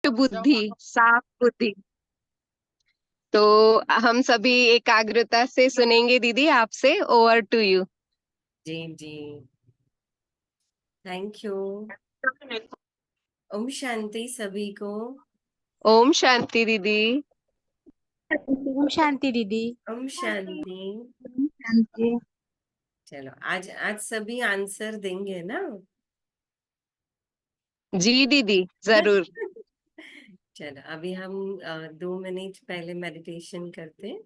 बुद्धि, साफ बुद्धि। तो हम सभी एकाग्रता से सुनेंगे दीदी आपसे। Over to you. जी जी, थैंक यू। ओम शांति सभी को। ओम शांति दीदी। ओम शांति दीदी। ओम शांति। शांति। चलो, आज आज सभी आंसर देंगे ना? जी दीदी, जरूर। चलो, अभी हम 2 मिनट पहले मेडिटेशन करते हैं,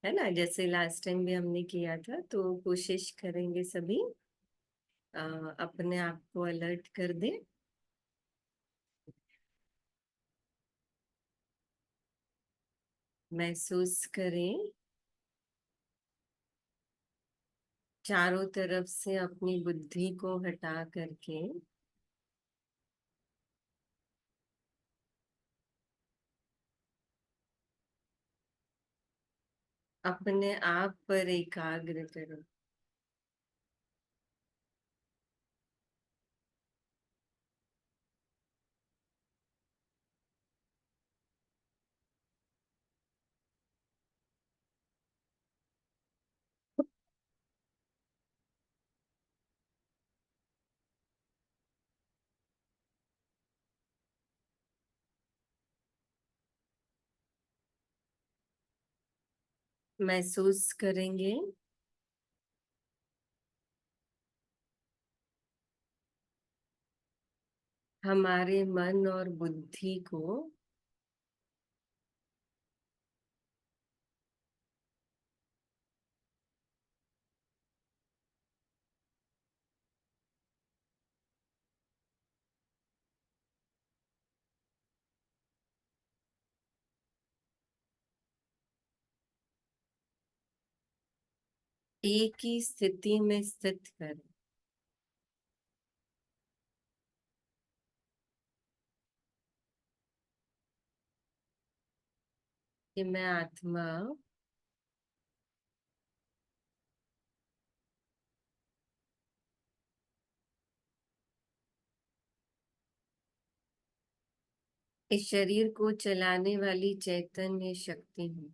है ना? जैसे लास्ट टाइम भी हमने किया था, तो कोशिश करेंगे सभी अपने आप को अलर्ट कर दे। महसूस करें चारों तरफ से अपनी बुद्धि को हटा करके अपने आप पर एकाग्र करो। महसूस करेंगे हमारे मन और बुद्धि को एक ही स्थिति में स्थित करें। कि मैं आत्मा इस शरीर को चलाने वाली चैतन्य शक्ति हूँ।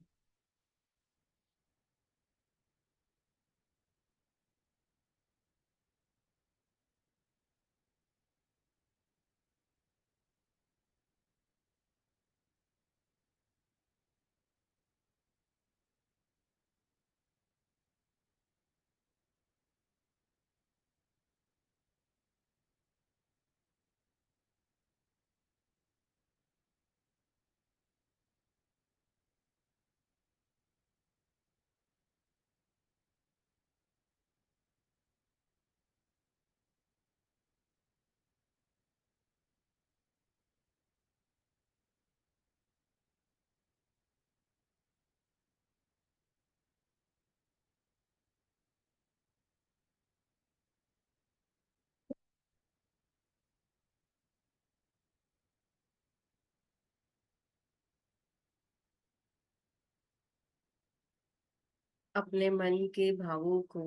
अपने मन के भावों को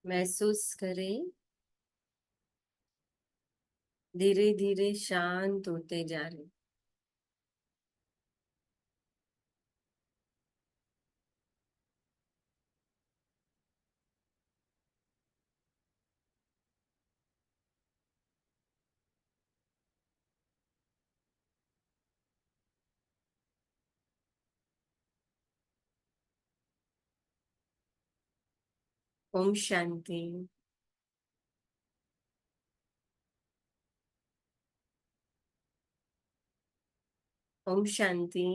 महसूस करें धीरे धीरे शांत होते जा रहे। ओम शांति। ओम शांति।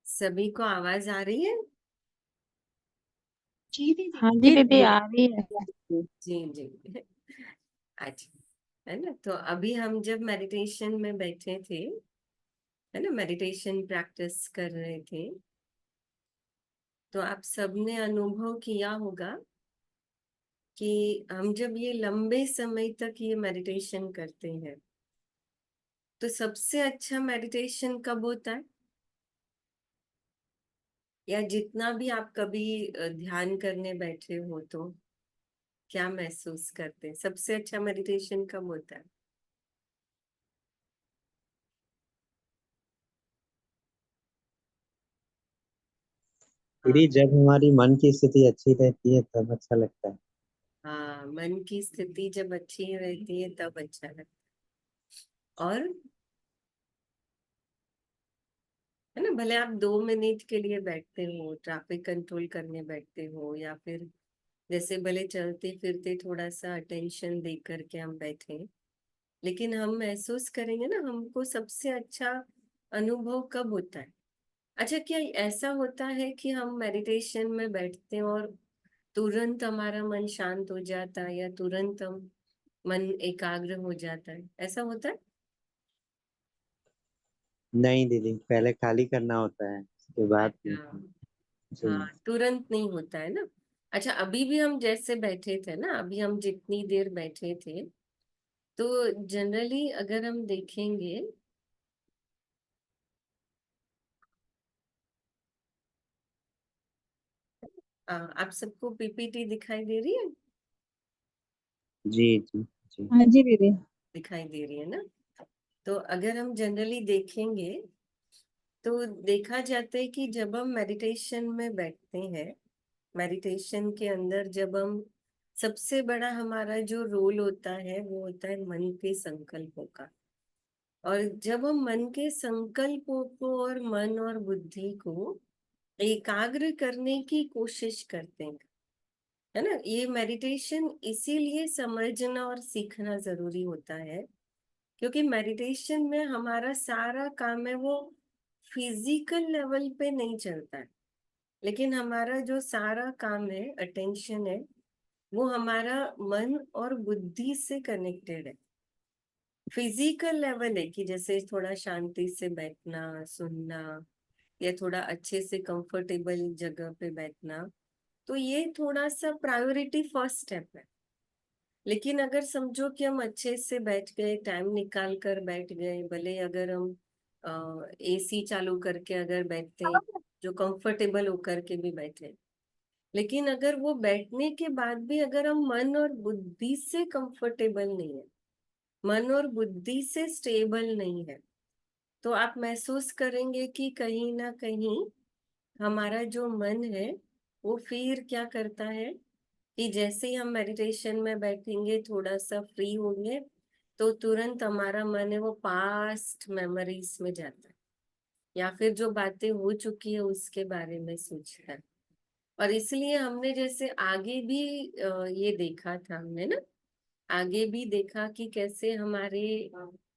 सभी को आवाज आ रही है? जी दीदी। हाँ जी दीदी, आ रही है। जी जी। अच्छा, है ना। तो अभी हम जब मेडिटेशन में बैठे थे, है ना, मेडिटेशन प्रैक्टिस कर रहे थे, तो आप सबने अनुभव किया होगा कि हम जब ये लंबे समय तक ये मेडिटेशन करते हैं तो सबसे अच्छा मेडिटेशन कब होता है, या जितना भी आप कभी ध्यान करने बैठे हो तो क्या महसूस करते हैं, सबसे अच्छा मेडिटेशन कब होता है? हाँ। दीदी जब हमारी मन की स्थिति अच्छी रहती है तब अच्छा लगता है। हाँ, मन की स्थिति जब अच्छी रहती है तब अच्छा लगता है। और है ना, भले आप 2 मिनट के लिए बैठते हो, ट्रैफिक कंट्रोल करने बैठते हो, या फिर जैसे भले चलते फिरते थोड़ा सा अटेंशन दे करके हम बैठे, लेकिन हम महसूस करेंगे ना हमको सबसे अच्छा अनुभव कब होता है। अच्छा, क्या ऐसा होता है कि हम मेडिटेशन में बैठते हैं और तुरंत हमारा मन शांत हो जाता है, या तुरंत हम मन एकाग्र हो जाता है, ऐसा होता है? नहीं दीदी, पहले खाली करना होता है, उसके बाद अच्छा। जी। हाँ, तुरंत नहीं होता है ना। अच्छा, अभी भी हम जैसे बैठे थे ना, अभी हम जितनी देर बैठे थे, तो जनरली अगर हम देखेंगे, आप सबको पीपीटी दिखाई दे रही है? जी जी जी। हाँ जी दीदी। दिखाई दे रही है ना। तो अगर हम जनरली देखेंगे तो देखा जाता है कि जब हम मेडिटेशन में बैठते हैं, मेडिटेशन के अंदर जब हम, सबसे बड़ा हमारा जो रोल होता है वो होता है मन के संकल्पों का। और जब हम मन के संकल्पों को और मन और बुद्धि को एकाग्र करने की कोशिश करते हैं, है ना, ये मेडिटेशन इसीलिए समझना और सीखना जरूरी होता है, क्योंकि मेडिटेशन में हमारा सारा काम है वो फिजिकल लेवल पे नहीं चलता है, लेकिन हमारा जो सारा काम है, अटेंशन है, वो हमारा मन और बुद्धि से कनेक्टेड है। फिजिकल लेवल है कि जैसे थोड़ा शांति से बैठना, सुनना, या थोड़ा अच्छे से कंफर्टेबल जगह पे बैठना, तो ये थोड़ा सा प्रायोरिटी फर्स्ट स्टेप है। लेकिन अगर समझो कि हम अच्छे से बैठ गए, टाइम निकाल कर बैठ गए, भले अगर हम एसी चालू करके अगर बैठते हैं, जो कंफर्टेबल होकर के भी बैठे, लेकिन अगर वो बैठने के बाद भी अगर हम मन और बुद्धि से कंफर्टेबल नहीं है, मन और बुद्धि से स्टेबल नहीं है, तो आप महसूस करेंगे कि कहीं ना कहीं हमारा जो मन है वो फिर क्या करता है कि जैसे ही हम मेडिटेशन में बैठेंगे, थोड़ा सा फ्री होंगे, तो तुरंत हमारा मन है वो पास्ट मेमोरीज में जाता है, या फिर जो बातें हो चुकी है उसके बारे में सोचता है। और इसलिए हमने जैसे आगे भी ये देखा था हमने ना, आगे भी देखा कि कैसे हमारे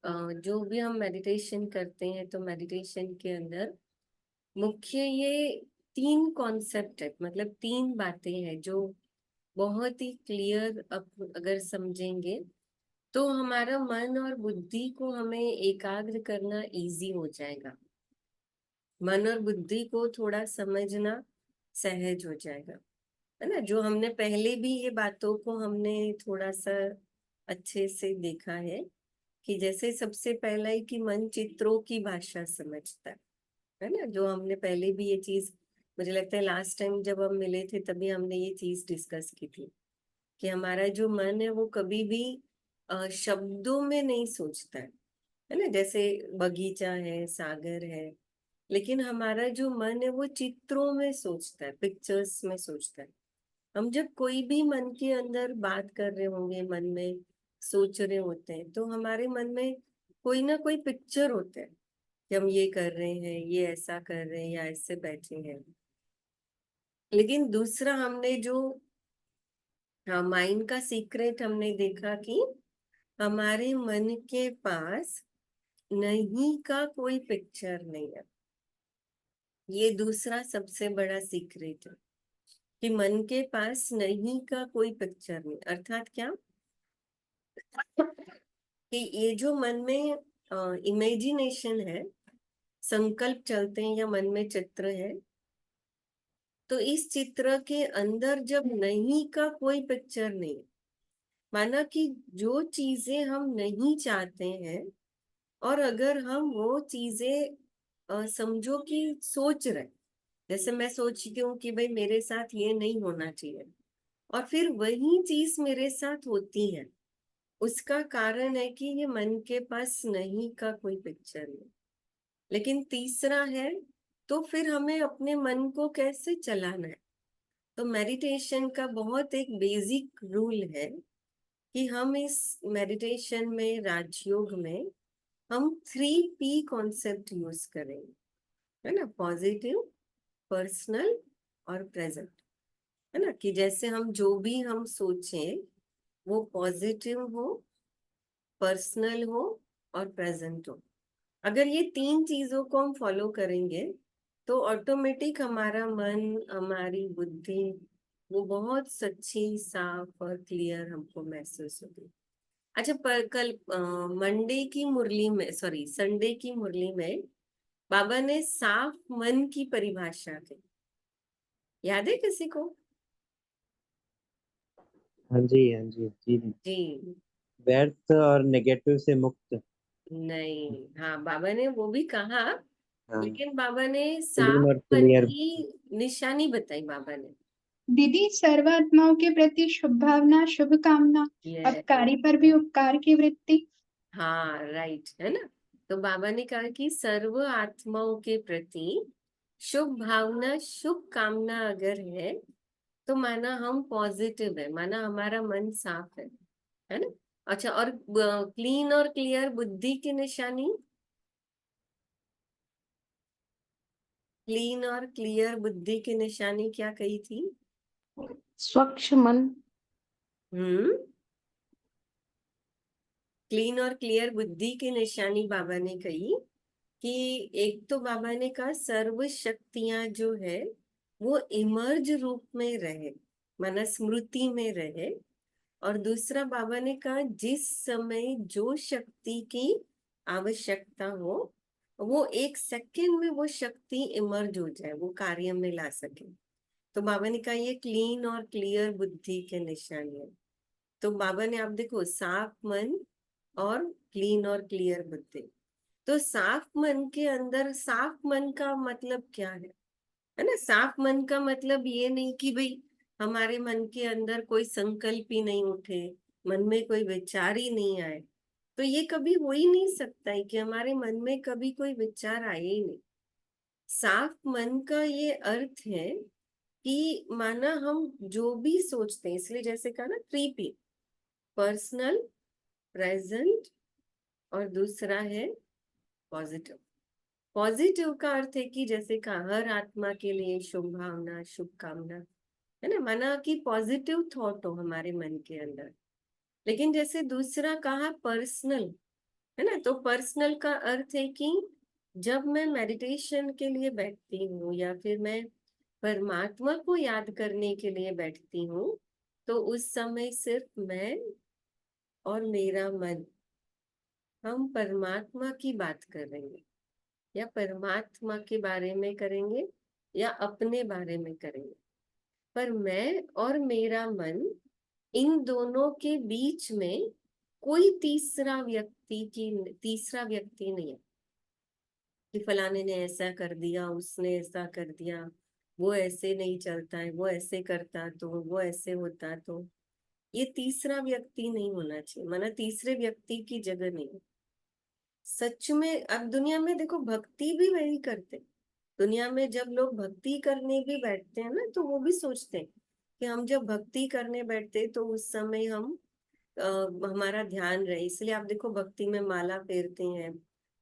जो भी हम मेडिटेशन करते हैं, तो मेडिटेशन के अंदर मुख्य ये 3 कॉन्सेप्ट है, मतलब 3 बातें हैं जो बहुत ही क्लियर अगर समझेंगे तो हमारा मन और बुद्धि को हमें एकाग्र करना इजी हो जाएगा, मन और बुद्धि को थोड़ा समझना सहज हो जाएगा, है ना। जो हमने पहले भी ये बातों को हमने थोड़ा सा अच्छे से देखा है कि जैसे सबसे पहला ही कि मन चित्रों की भाषा समझता है ना, जो हमने पहले भी ये चीज, मुझे लगता है लास्ट टाइम जब हम मिले थे तभी हमने ये चीज डिस्कस की थी कि हमारा जो मन है वो कभी भी शब्दों में नहीं सोचता है ना, जैसे बगीचा है, सागर है, लेकिन हमारा जो मन है वो चित्रों में सोचता है, पिक्चर्स में सोचता है। हम जब कोई भी मन के अंदर बात कर रहे होंगे, मन में सोच रहे होते हैं, तो हमारे मन में कोई ना कोई पिक्चर होता है कि हम ये कर रहे हैं, ये ऐसा कर रहे हैं, या ऐसे बैठे हैं। लेकिन दूसरा हमने जो, हाँ, माइंड का सीक्रेट हमने देखा कि हमारे मन के पास नहीं का कोई पिक्चर नहीं है। ये दूसरा सबसे बड़ा सीक्रेट है कि मन के पास नहीं का कोई पिक्चर नहीं, अर्थात क्या, कि ये जो मन में इमेजिनेशन है, संकल्प चलते हैं या मन में चित्र है, तो इस चित्र के अंदर जब नहीं का कोई पिक्चर नहीं, माना कि जो चीजें हम नहीं चाहते हैं, और अगर हम वो चीजें समझो कि सोच रहे, जैसे मैं सोचती हूँ कि भाई मेरे साथ ये नहीं होना चाहिए, और फिर वही चीज मेरे साथ होती है, उसका कारण है कि ये मन के पास नहीं का कोई पिक्चर नहीं। लेकिन तीसरा है, तो फिर हमें अपने मन को कैसे चलाना है। तो मेडिटेशन का बहुत एक बेसिक रूल है कि हम इस मेडिटेशन में, राजयोग में, हम 3P कॉन्सेप्ट यूज करेंगे, है ना, पॉजिटिव, पर्सनल और प्रेजेंट, है ना, कि जैसे हम जो भी हम सोचें वो पॉजिटिव हो, पर्सनल हो और प्रेजेंट हो। अगर ये तीन चीजों को हम फॉलो करेंगे तो ऑटोमेटिक हमारा मन, हमारी बुद्धि वो बहुत सच्ची, साफ और क्लियर हमको महसूस होगी। अच्छा, पर कल मंडे की मुरली में, सॉरी संडे की मुरली में बाबा ने साफ मन की परिभाषा की, याद है किसी को? हाँ जी, हाँ जी, जी। जी व्यर्थ और नेगेटिव से मुक्त। नहीं, हाँ बाबा ने वो भी कहा, हाँ, लेकिन बाबा ने क्लीन साफ और मन क्लियर। की निशानी बताई बाबा ने। दीदी, सर्व आत्माओं के प्रति शुभ भावना, शुभ कामना, ये अपकारी पर भी उपकार की वृत्ति। हाँ, राइट, है ना। तो बाबा ने कहा कि सर्व आत्माओं के प्रति शुभ भावना, शुभ कामना अगर है तो माना हम पॉजिटिव है, माना हमारा मन साफ है ना। अच्छा, और क्लीन और क्लियर बुद्धि की निशानी, क्लीन और क्लियर बुद्धि की निशानी क्या कही थी? स्वच्छ मन। क्लीन और क्लियर बुद्धि की निशानी बाबा ने कही कि एक तो बाबा ने कहा सर्व शक्तियां जो है वो इमर्ज रूप में रहे, माना स्मृति में रहे। और दूसरा बाबा ने कहा जिस समय जो शक्ति की आवश्यकता हो, वो 1 सेकंड में वो शक्ति इमर्ज हो जाए, वो कार्य में ला सके। तो बाबा ने कहा ये क्लीन और क्लियर बुद्धि के निशानी है। तो बाबा ने, आप देखो, साफ मन और क्लीन और क्लियर बुद्धि। तो साफ मन के अंदर, साफ मन का मतलब क्या है ना, साफ मन का मतलब ये नहीं कि भाई हमारे मन के अंदर कोई संकल्प ही नहीं उठे, मन में कोई विचार ही नहीं आए। तो ये कभी हो ही नहीं सकता है कि हमारे मन में कभी कोई विचार आए ही नहीं। साफ मन का ये अर्थ है कि माना हम जो भी सोचते हैं, इसलिए जैसे कहा ना 3P, पर्सनल, प्रेजेंट और दूसरा है पॉजिटिव। पॉजिटिव का अर्थ है कि जैसे कहा हर आत्मा के लिए शुभ भावना, शुभ कामना, है ना, माना कि पॉजिटिव थॉट हो हमारे मन के अंदर। लेकिन जैसे दूसरा कहा पर्सनल, है ना, तो पर्सनल का अर्थ है कि जब मैं मेडिटेशन के लिए बैठती हूँ या फिर मैं परमात्मा को याद करने के लिए बैठती हूँ, तो उस समय सिर्फ मैं और मेरा मन, हम परमात्मा की बात कर रहे हैं, या परमात्मा के बारे में करेंगे या अपने बारे में करेंगे। पर मैं और मेरा मन, इन दोनों के बीच में कोई तीसरा व्यक्ति नहीं है कि फलाने ने ऐसा कर दिया, उसने ऐसा कर दिया, वो ऐसे नहीं चलता है, वो ऐसे करता तो वो ऐसे होता तो। ये तीसरा व्यक्ति नहीं होना चाहिए, माना तीसरे व्यक्ति की जगह नहीं। सच में अब दुनिया में देखो, भक्ति भी वही करते। दुनिया में जब लोग भक्ति करने भी बैठते हैं ना, तो वो भी सोचते हैं कि हम जब भक्ति करने बैठते तो उस समय हम हमारा ध्यान रहे। इसलिए आप देखो भक्ति में माला फेरते हैं,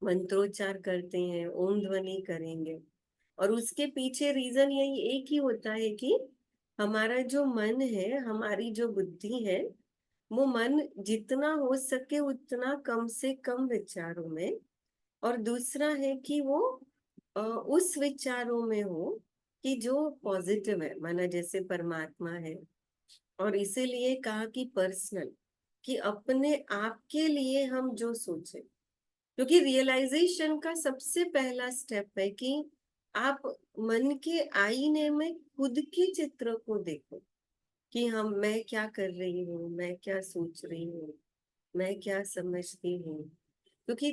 मंत्रोच्चार करते हैं, ओम ध्वनि करेंगे। और उसके पीछे रीजन यही एक ही होता है कि हमारा जो मन है, हमारी जो बुद्धि है, वो मन जितना हो सके उतना कम से कम विचारों में, और दूसरा है कि वो उस विचारों में हो कि जो पॉजिटिव है, माना जैसे परमात्मा है। और इसीलिए कहा कि पर्सनल, कि अपने आप के लिए हम जो सोचे, क्योंकि रियलाइजेशन का सबसे पहला स्टेप है कि आप मन के आईने में खुद के चित्र को देखो कि हम मैं क्या कर रही हूँ, मैं क्या सोच रही हूँ, मैं क्या समझती हूँ। क्योंकि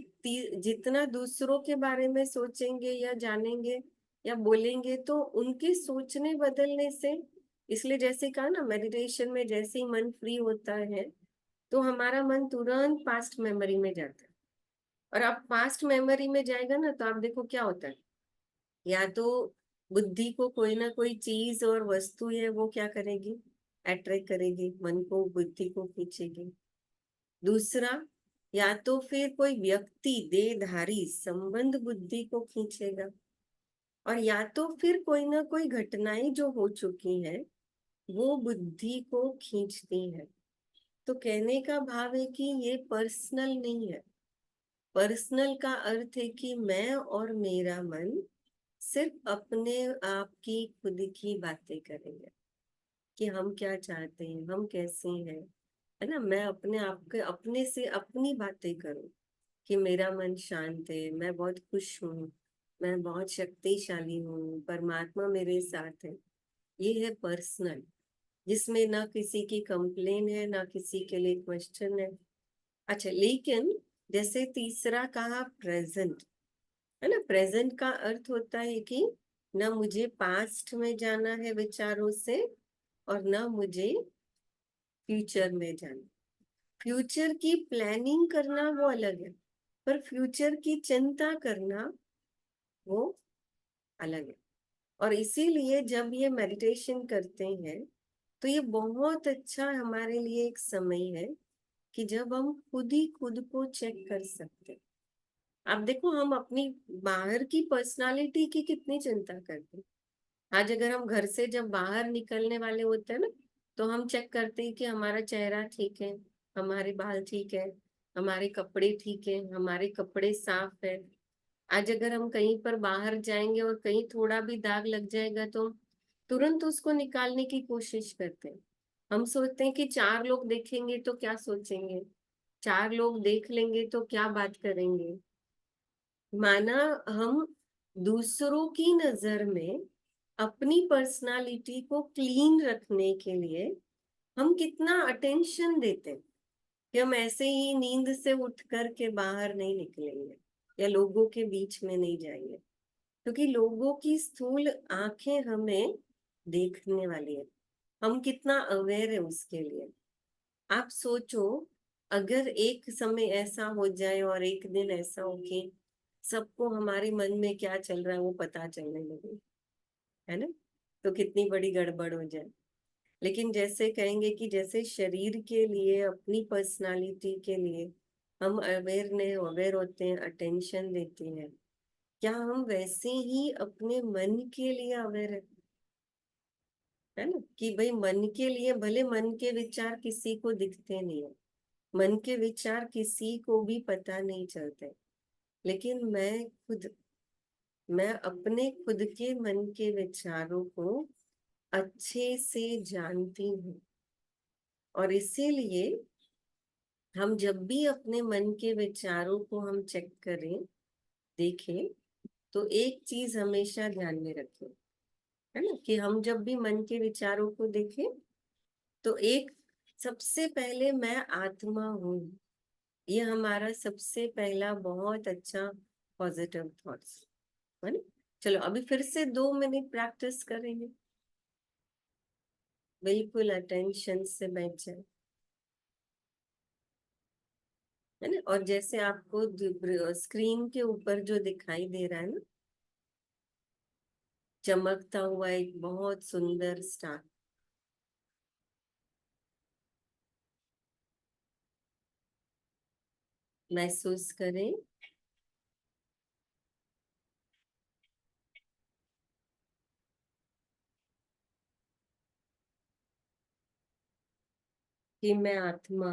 जितना दूसरों के बारे में सोचेंगे या जानेंगे या बोलेंगे तो उनके सोचने बदलने से, इसलिए जैसे कहा ना मेडिटेशन में जैसे ही मन फ्री होता है तो हमारा मन तुरंत पास्ट मेमोरी में जाता है। और अब पास्ट मेमोरी में जाएगा ना तो आप देखो क्या होता है, या तो बुद्धि को कोई ना कोई चीज और वस्तु है वो क्या करेगी, अट्रैक्ट करेगी, मन को बुद्धि को खींचेगी। दूसरा, या तो फिर कोई व्यक्ति देहधारी संबंध बुद्धि को खींचेगा, और या तो फिर कोई ना कोई घटनाएं जो हो चुकी है वो बुद्धि को खींचती है। तो कहने का भाव है कि ये पर्सनल नहीं है। पर्सनल का अर्थ है कि मैं और मेरा मन सिर्फ अपने आप की खुद की बातें करेंगे कि हम क्या चाहते हैं, हम कैसे हैं, है ना। मैं अपने आप के अपने से अपनी बातें करूं कि मेरा मन शांत है, मैं बहुत खुश हूँ, मैं बहुत शक्तिशाली हूँ, परमात्मा मेरे साथ है। ये है पर्सनल, जिसमें ना किसी की कंप्लेन है ना किसी के लिए क्वेश्चन है। अच्छा, लेकिन जैसे तीसरा कहा प्रेजेंट, है ना। प्रेजेंट का अर्थ होता है कि ना मुझे पास्ट में जाना है विचारों से और ना मुझे फ्यूचर में जाना। फ्यूचर की प्लानिंग करना वो अलग है, पर फ्यूचर की चिंता करना वो अलग है। और इसीलिए जब ये मेडिटेशन करते हैं तो ये बहुत अच्छा हमारे लिए एक समय है कि जब हम खुद ही खुद को चेक कर सकते हैं। आप देखो हम अपनी बाहर की पर्सनालिटी की कितनी चिंता करते हैं। आज अगर हम घर से जब बाहर निकलने वाले होते हैं ना तो हम चेक करते हैं कि हमारा चेहरा ठीक है, हमारे बाल ठीक है, हमारे कपड़े ठीक है, हमारे कपड़े साफ है। आज अगर हम कहीं पर बाहर जाएंगे और कहीं थोड़ा भी दाग लग जाएगा तो तुरंत उसको निकालने की कोशिश करते हैं। हम सोचते हैं कि चार लोग देखेंगे तो क्या सोचेंगे, चार लोग देख लेंगे तो क्या बात करेंगे। माना हम दूसरों की नजर में अपनी पर्सनालिटी को क्लीन रखने के लिए हम कितना अटेंशन देते हैं कि हम ऐसे ही नींद से उठ कर के बाहर नहीं निकलेंगे या लोगों के बीच में नहीं जाएंगे, क्योंकि लोगों की स्थूल आंखें हमें देखने वाली है। हम कितना अवेयर है उसके लिए। आप सोचो, अगर एक समय ऐसा हो जाए और एक दिन ऐसा हो कि सबको हमारे मन में क्या चल रहा है वो पता चलने लगे, है ना, तो कितनी बड़ी गड़बड़ हो जाए। लेकिन जैसे कहेंगे कि जैसे शरीर के लिए अपनी पर्सनालिटी के लिए हम अवेयर होते हैं, अटेंशन देते हैं, क्या हम वैसे ही अपने मन के लिए अवेयर है ना। कि भाई मन के लिए भले मन के विचार किसी को दिखते नहीं है, मन के विचार किसी को भी पता नहीं चलते, लेकिन मैं अपने खुद के मन के विचारों को अच्छे से जानती हूँ। और इसीलिए हम जब भी अपने मन के विचारों को हम चेक करें, देखें, तो एक चीज हमेशा ध्यान में रखें, है ना, कि हम जब भी मन के विचारों को देखें तो एक सबसे पहले मैं आत्मा हूँ, ये हमारा सबसे पहला बहुत अच्छा पॉजिटिव थॉट्स, है ना। चलो अभी फिर से 2 मिनट प्रैक्टिस करेंगे, बिल्कुल अटेंशन से बैठ जाए, है ना। और जैसे आपको स्क्रीन के ऊपर जो दिखाई दे रहा है ना, चमकता हुआ एक बहुत सुंदर स्टार, महसूस करें कि मैं आत्मा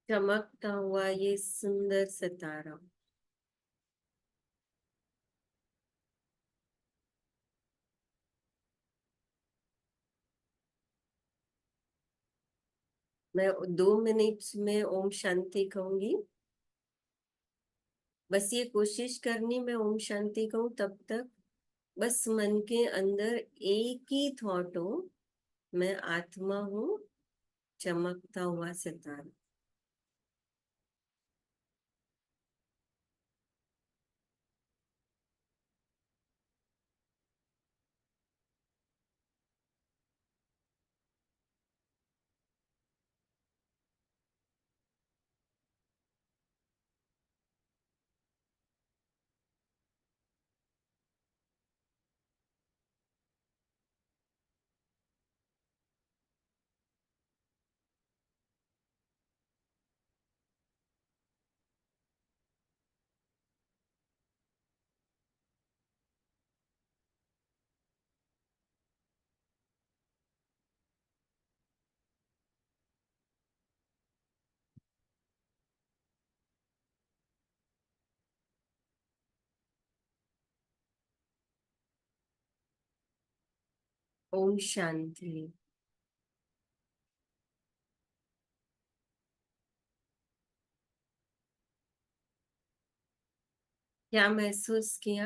चमकता हुआ ये सुंदर सितारा, मैं 2 मिनट में ओम शांति कहूंगी। बस ये कोशिश करनी मैं ओम शांति कहूँ तब तक बस मन के अंदर एक ही थॉट हो, मैं आत्मा हूँ, चमकता हुआ सितारा। ओम शांति। क्या महसूस किया?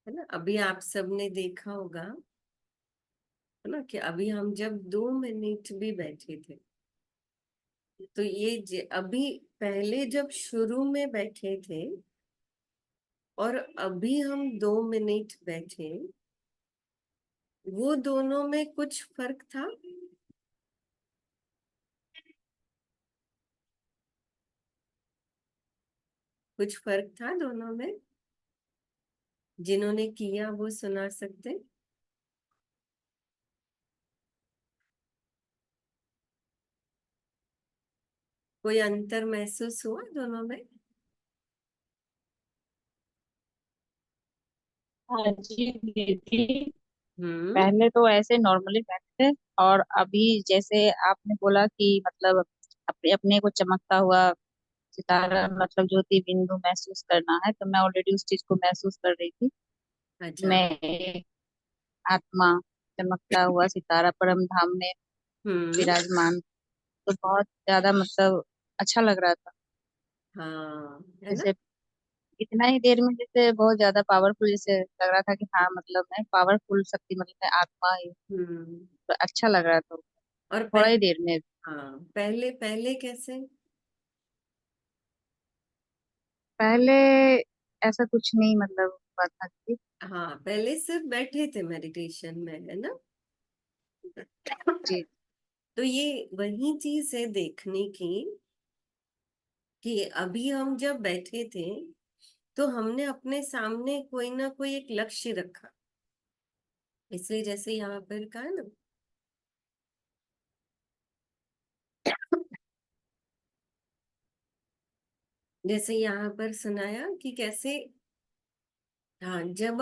है ना, अभी आप सबने देखा होगा, है ना, कि अभी हम जब 2 मिनट भी बैठे थे तो ये अभी पहले जब शुरू में बैठे थे और अभी हम 2 मिनट बैठे, वो दोनों में कुछ फर्क था? कुछ फर्क था दोनों में? जिन्होंने किया वो सुना सकते? कोई अंतर महसूस हुआ दोनों में? हाँ जी दीदी। हम्म। पहले तो ऐसे नॉर्मली बैठते और अभी जैसे आपने बोला कि मतलब अपने अपने को चमकता हुआ सितारा मतलब ज्योति बिंदु महसूस करना है, तो मैं ऑलरेडी उस चीज को महसूस कर रही थी। अच्छा। मैं एक आत्मा चमकता हुआ सितारा परम धाम में हम्म। विराजमान, तो बहुत ज्यादा मतलब अच्छा लग रहा था। हाँ, है ना। जैसे इतना ही देर में जैसे बहुत ज्यादा पावरफुल जैसे लग रहा था कि हाँ मतलब मैं पावरफुल शक्ति मतलब मैं आत्मा ही हूँ। हम्म। तो अच्छा लग रहा था और थोड़ा ही देर में। हाँ, पहले पहले कैसे? पहले ऐसा कुछ नहीं मतलब हुआ था कि हाँ, पहले सिर्फ बैठे थे मेडिटेशन में, है ना। जी तो ये वही चीज है देखने की कि अभी हम जब बैठे थे तो हमने अपने सामने कोई ना कोई एक लक्ष्य रखा। इसलिए जैसे यहाँ पर कहा ना, जैसे यहाँ पर सुनाया कि कैसे, हाँ, जब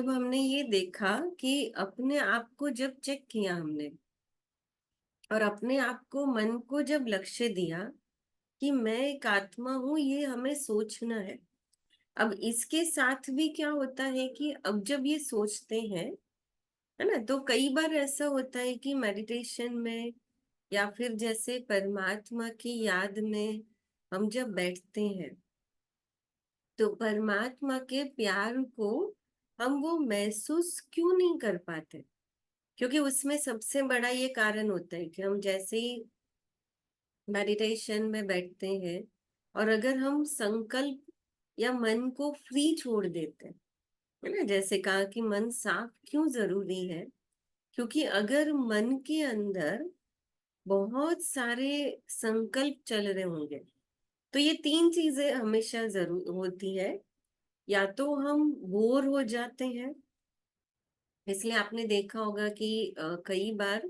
हमने ये देखा कि अपने आप को जब चेक किया हमने और अपने आप को मन को जब लक्ष्य दिया कि मैं एक आत्मा हूं, ये हमें सोचना है। अब इसके साथ भी क्या होता है कि अब जब ये सोचते हैं, है ना, तो कई बार ऐसा होता है कि मेडिटेशन में या फिर जैसे परमात्मा की याद में हम जब बैठते हैं तो परमात्मा के प्यार को हम वो महसूस क्यों नहीं कर पाते? क्योंकि उसमें सबसे बड़ा ये कारण होता है कि हम जैसे ही मेडिटेशन में बैठते हैं और अगर हम संकल्प या मन को फ्री छोड़ देते हैं, है ना, जैसे कहा कि मन साफ क्यों जरूरी है, क्योंकि अगर मन के अंदर बहुत सारे संकल्प चल रहे होंगे तो ये 3 चीजें हमेशा जरूर होती है। या तो हम बोर हो जाते हैं, इसलिए आपने देखा होगा कि कई बार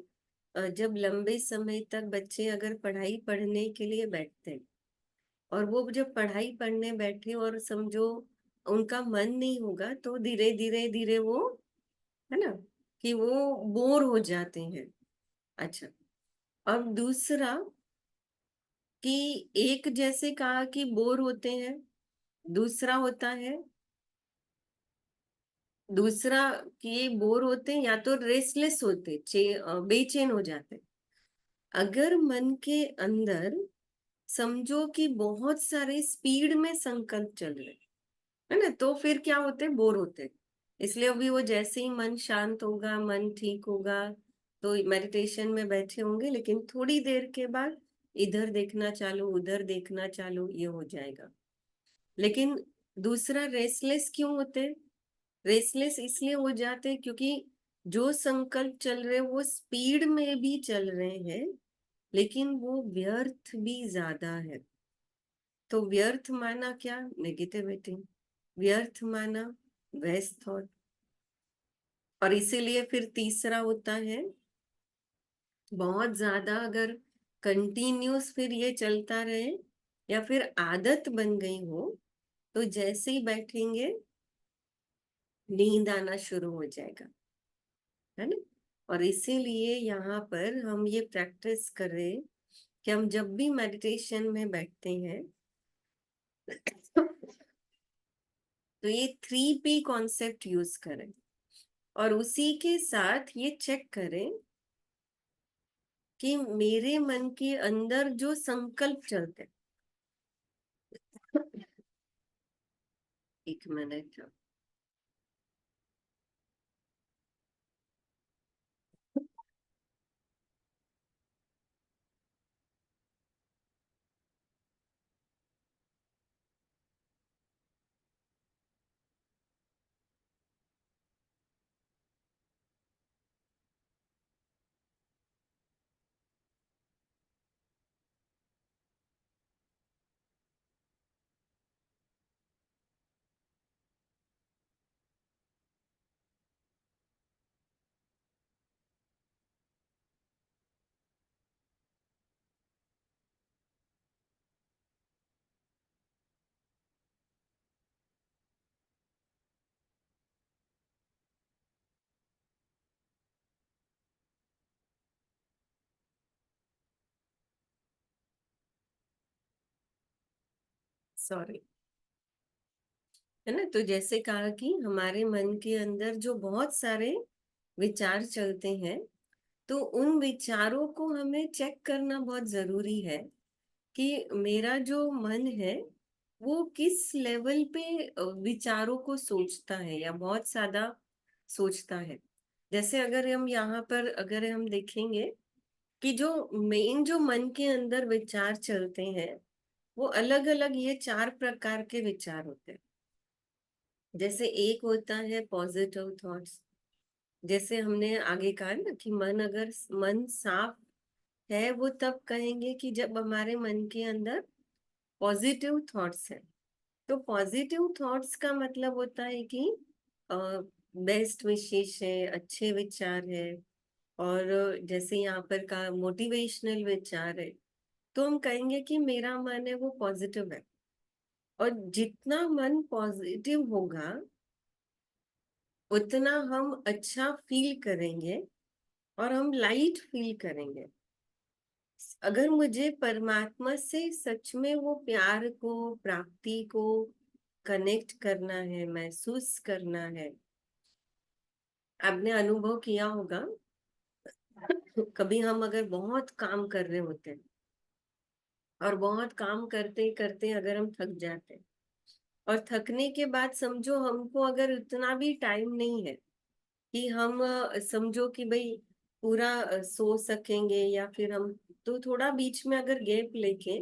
जब लंबे समय तक बच्चे अगर पढ़ाई पढ़ने के लिए बैठते हैं और वो जब पढ़ाई पढ़ने बैठे और समझो उनका मन नहीं होगा तो धीरे धीरे धीरे वो, है ना, कि वो बोर हो जाते हैं। अच्छा। और दूसरा कि एक जैसे कहा कि बोर होते हैं दूसरा होता है, दूसरा कि ये बोर होते हैं या तो रेस्टलेस होते, बेचैन हो जाते। अगर मन के अंदर समझो कि बहुत सारे स्पीड में संकल्प चल रहे है ना, तो फिर क्या होते, बोर होते। इसलिए अभी वो जैसे ही मन शांत होगा, मन ठीक होगा, तो मेडिटेशन में बैठे होंगे, लेकिन थोड़ी देर के बाद इधर देखना चालू, उधर देखना चालू, ये हो जाएगा। लेकिन दूसरा रेस्टलेस क्यों होते, रेसलेस इसलिए हो जाते क्योंकि जो संकल्प चल रहे वो स्पीड में भी चल रहे हैं, लेकिन वो व्यर्थ भी ज्यादा है। तो व्यर्थ माना क्या, नेगेटिविटी, व्यर्थ माना वेस्ट थॉट। और इसीलिए फिर तीसरा होता है, बहुत ज्यादा अगर कंटिन्यूस फिर ये चलता रहे या फिर आदत बन गई हो, तो जैसे ही बैठेंगे नींद आना शुरू हो जाएगा, है ना। और इसीलिए यहाँ पर हम ये प्रैक्टिस करें कि हम जब भी मेडिटेशन में बैठते हैं तो ये 3P कॉन्सेप्ट यूज करें, और उसी के साथ ये चेक करें कि मेरे मन के अंदर जो संकल्प चलते हैं, एक मिनट, सॉरी, है ना। तो जैसे कहा कि हमारे मन के अंदर जो बहुत सारे विचार चलते हैं, तो उन विचारों को हमें चेक करना बहुत जरूरी है कि मेरा जो मन है वो किस लेवल पे विचारों को सोचता है या बहुत ज्यादा सोचता है। जैसे अगर हम यहाँ पर अगर हम देखेंगे कि जो मेन जो मन के अंदर विचार चलते हैं, वो अलग अलग ये 4 प्रकार के विचार होते हैं। जैसे एक होता है पॉजिटिव थॉट्स, जैसे हमने आगे कहा ना कि मन अगर मन साफ है वो तब कहेंगे कि जब हमारे मन के अंदर पॉजिटिव थॉट्स है। तो पॉजिटिव थॉट्स का मतलब होता है कि बेस्ट विशेष है, अच्छे विचार है, और जैसे यहाँ पर का मोटिवेशनल विचार है, तो हम कहेंगे कि मेरा मन है वो पॉजिटिव है। और जितना मन पॉजिटिव होगा उतना हम अच्छा फील करेंगे और हम लाइट फील करेंगे। अगर मुझे परमात्मा से सच में वो प्यार को, प्राप्ति को कनेक्ट करना है, महसूस करना है, आपने अनुभव किया होगा कभी हम अगर बहुत काम कर रहे होते हैं और बहुत काम करते करते अगर हम थक जाते हैं, और थकने के बाद समझो हमको अगर उतना भी टाइम नहीं है कि हम समझो कि भाई पूरा सो सकेंगे, या फिर हम तो थोड़ा बीच में अगर गैप लेके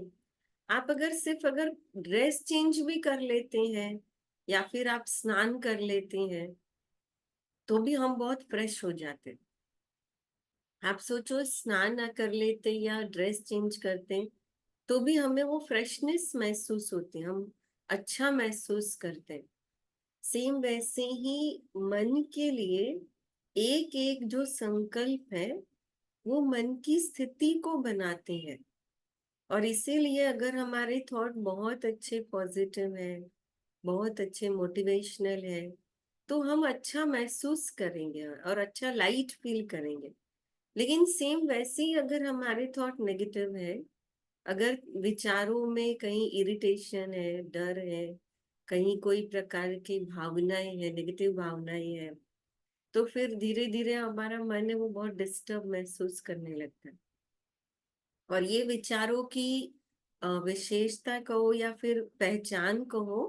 आप अगर सिर्फ अगर ड्रेस चेंज भी कर लेते हैं या फिर आप स्नान कर लेते हैं, तो भी हम बहुत फ्रेश हो जाते हैं। आप सोचो स्नान ना कर लेते या ड्रेस चेंज करते तो भी हमें वो फ्रेशनेस महसूस होती है, हम अच्छा महसूस करते हैं। सेम वैसे ही मन के लिए एक एक जो संकल्प है वो मन की स्थिति को बनाते हैं। और इसीलिए अगर हमारे थॉट बहुत अच्छे पॉजिटिव है, बहुत अच्छे मोटिवेशनल है, तो हम अच्छा महसूस करेंगे और अच्छा लाइट फील करेंगे। लेकिन सेम वैसे ही अगर हमारे थॉट नेगेटिव है, अगर विचारों में कहीं इरिटेशन है, डर है, कहीं कोई प्रकार की भावनाएं है, नेगेटिव भावनाएं है, तो फिर धीरे धीरे हमारा मन है वो बहुत डिस्टर्ब महसूस करने लगता है। और ये विचारों की विशेषता कहो या फिर पहचान कहो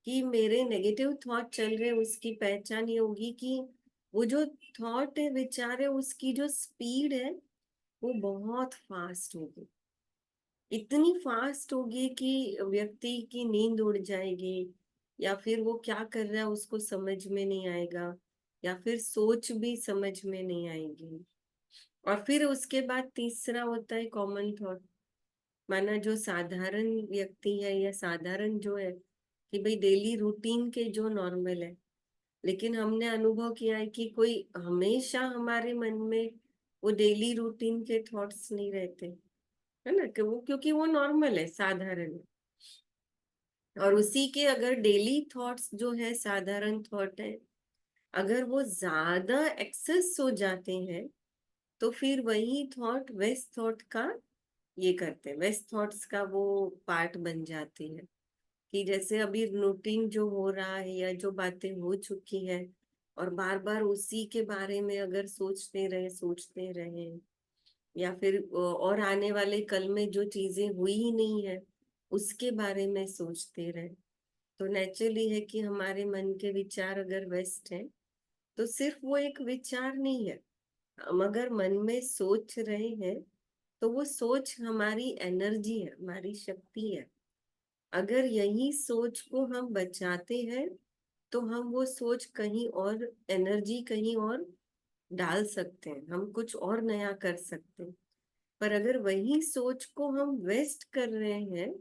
कि मेरे नेगेटिव थॉट चल रहे हैं, उसकी पहचान ये होगी कि वो जो थॉट है, विचार है, उसकी जो स्पीड है वो बहुत फास्ट होगी। इतनी फास्ट होगी कि व्यक्ति की नींद उड़ जाएगी, या फिर वो क्या कर रहा है उसको समझ में नहीं आएगा, या फिर सोच भी समझ में नहीं आएगी। और फिर उसके बाद तीसरा होता है कॉमन थॉट। माना जो साधारण व्यक्ति है या साधारण जो है कि भाई डेली रूटीन के जो नॉर्मल है, लेकिन हमने अनुभव किया है कि कोई हमेशा हमारे मन में वो डेली रूटीन के थॉट्स नहीं रहते, है ना, कि वो क्योंकि वो नॉर्मल है, साधारण है। और उसी के अगर डेली थॉट्स जो है, साधारण थॉट है, अगर वो ज्यादा एक्सेस हो जाते हैं, तो फिर वही थॉट वेस्ट थॉट का ये करते हैं, वेस्ट थॉट्स का वो पार्ट बन जाती है। कि जैसे अभी रूटीन जो हो रहा है या जो बातें हो चुकी है, और बार बार उसी के बारे में अगर सोचते रहे, या फिर और आने वाले कल में जो चीजें हुई ही नहीं है उसके बारे में सोचते रहे, तो नेचुरली है कि हमारे मन के विचार अगर वेस्ट है, तो सिर्फ वो एक विचार नहीं है। हम अगर मन में सोच रहे हैं तो वो सोच हमारी एनर्जी है, हमारी शक्ति है। अगर यही सोच को हम बचाते हैं तो हम वो सोच कहीं और, एनर्जी कहीं और डाल सकते हैं, हम कुछ और नया कर सकते हैं। पर अगर वही सोच को हम वेस्ट कर रहे हैं,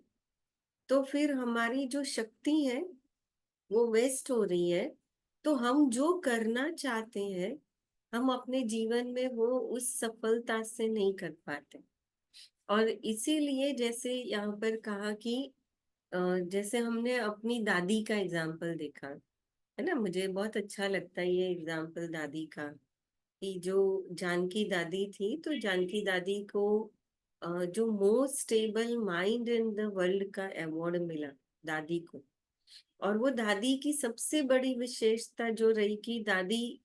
तो फिर हमारी जो शक्ति है वो वेस्ट हो रही है। तो हम जो करना चाहते हैं, हम अपने जीवन में वो उस सफलता से नहीं कर पाते। और इसीलिए जैसे यहाँ पर कहा कि जैसे हमने अपनी दादी का एग्जाम्पल देखा, है ना, मुझे बहुत अच्छा लगता है ये एग्जाम्पल दादी का। कि जो जानकी दादी थी, तो जानकी दादी को जो most stable mind in the world का अवार्ड मिला, दादी को। और वो दादी की सबसे बड़ी विशेषता जो रही कि दादी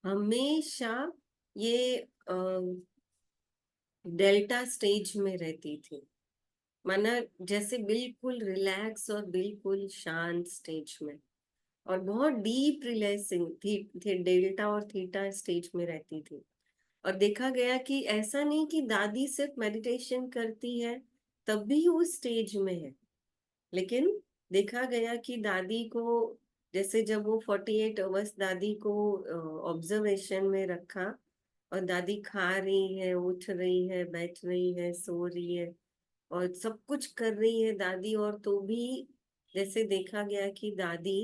हमेशा ये डेल्टा स्टेज में रहती थी। माना जैसे बिल्कुल रिलैक्स और बिल्कुल शांत स्टेज में, और बहुत डीप रिलैक्सिंग थी डेल्टा और थीटा स्टेज में रहती थी। और देखा गया कि ऐसा नहीं कि दादी सिर्फ मेडिटेशन करती है तब भी वो स्टेज में है, लेकिन देखा गया कि दादी को, जैसे जब वो 48 आवर्स दादी को ऑब्जर्वेशन में रखा, और दादी खा रही है, उठ रही है, बैठ रही है, सो रही है, और सब कुछ कर रही है दादी, और तो भी जैसे देखा गया कि दादी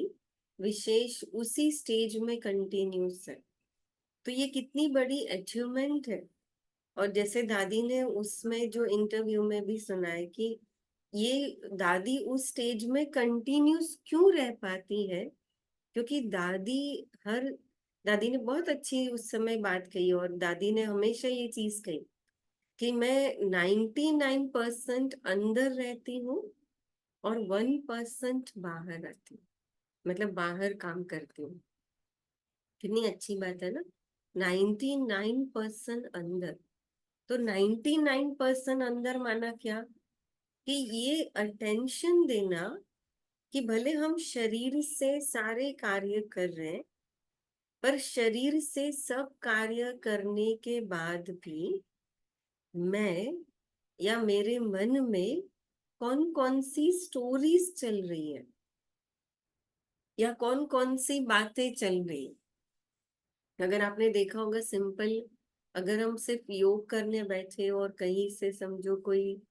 विशेष उसी स्टेज में कंटिन्यूस है। तो ये कितनी बड़ी अचीवमेंट है। और जैसे दादी ने उसमें जो इंटरव्यू में भी सुना है कि ये दादी उस स्टेज में कंटिन्यूस क्यों रह पाती है, क्योंकि हर दादी ने बहुत अच्छी उस समय बात कही, और दादी ने हमेशा ये चीज कही कि मैं 99% अंदर रहती हूँ और 1% बाहर आती हूँ, मतलब बाहर काम करती हूँ। कितनी अच्छी बात है ना, 99% अंदर। तो 99% अंदर माना क्या, कि ये अटेंशन देना कि भले हम शरीर से सारे कार्य कर रहे हैं, पर शरीर से सब कार्य करने के बाद भी मैं या मेरे मन में कौन कौन सी स्टोरीज चल रही है, या कौन कौन सी बातें चल रही है। अगर आपने देखा होगा सिंपल, अगर हम सिर्फ योग करने बैठे और कहीं से समझो कोई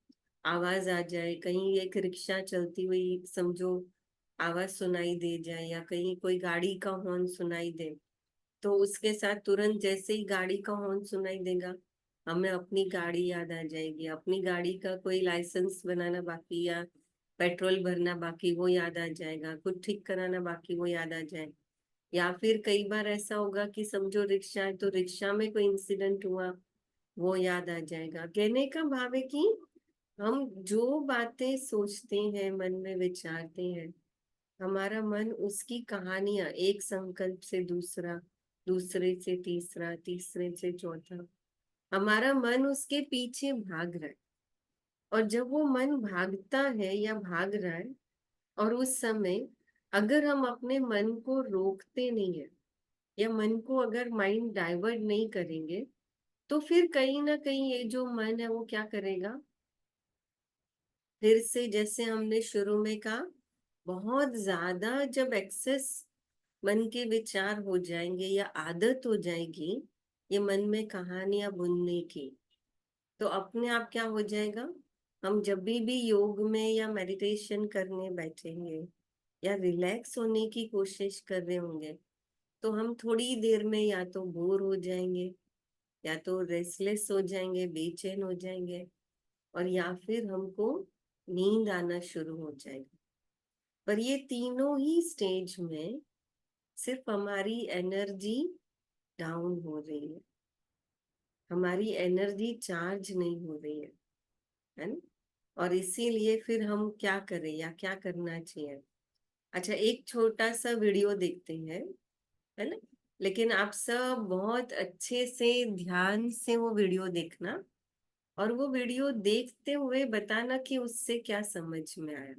आवाज आ जाए, कहीं एक रिक्शा चलती हुई समझो आवाज सुनाई दे जाए, या कहीं कोई गाड़ी का हॉर्न सुनाई दे, तो उसके साथ तुरंत जैसे ही गाड़ी का हॉर्न सुनाई देगा, हमें अपनी गाड़ी याद आ जाएगी। अपनी गाड़ी का कोई लाइसेंस बनाना बाकी, या पेट्रोल भरना बाकी, वो याद आ जाएगा। कुछ ठीक कराना बाकी, वो याद आ जाएगा। या फिर कई बार ऐसा होगा कि समझो रिक्शा है, तो रिक्शा में कोई इंसिडेंट हुआ, वो याद आ जाएगा। कहने का भाव है कि हम जो बातें सोचते हैं, मन में विचारते हैं, हमारा मन उसकी कहानियां, एक संकल्प से दूसरा, दूसरे से तीसरा, तीसरे से चौथा, हमारा मन उसके पीछे भाग रहा है। और जब वो मन भागता है या भाग रहा है, और उस समय अगर हम अपने मन को रोकते नहीं है, या मन को अगर माइंड डाइवर्ट नहीं करेंगे, तो फिर कहीं ना कहीं ये जो मन है वो क्या करेगा, फिर से जैसे हमने शुरू में कहा, बहुत ज्यादा जब एक्सेस मन के विचार हो जाएंगे या आदत हो जाएगी ये मन में कहानियां बुनने की, तो अपने आप क्या हो जाएगा, हम जब भी योग में या मेडिटेशन करने बैठेंगे या रिलैक्स होने की कोशिश कर रहे होंगे, तो हम थोड़ी देर में या तो बोर हो जाएंगे, या तो रेस्टलेस हो जाएंगे, बेचैन हो जाएंगे, और या फिर हमको नींद आना शुरू हो जाएगा। पर ये तीनों ही स्टेज में सिर्फ हमारी एनर्जी डाउन हो रही है, हमारी एनर्जी चार्ज नहीं हो रही है ना। और इसीलिए फिर हम क्या करें या क्या करना चाहिए। अच्छा, एक छोटा सा वीडियो देखते हैं, है ना, लेकिन आप सब बहुत अच्छे से ध्यान से वो वीडियो देखना, और वो वीडियो देखते हुए बताना कि उससे क्या समझ में आया।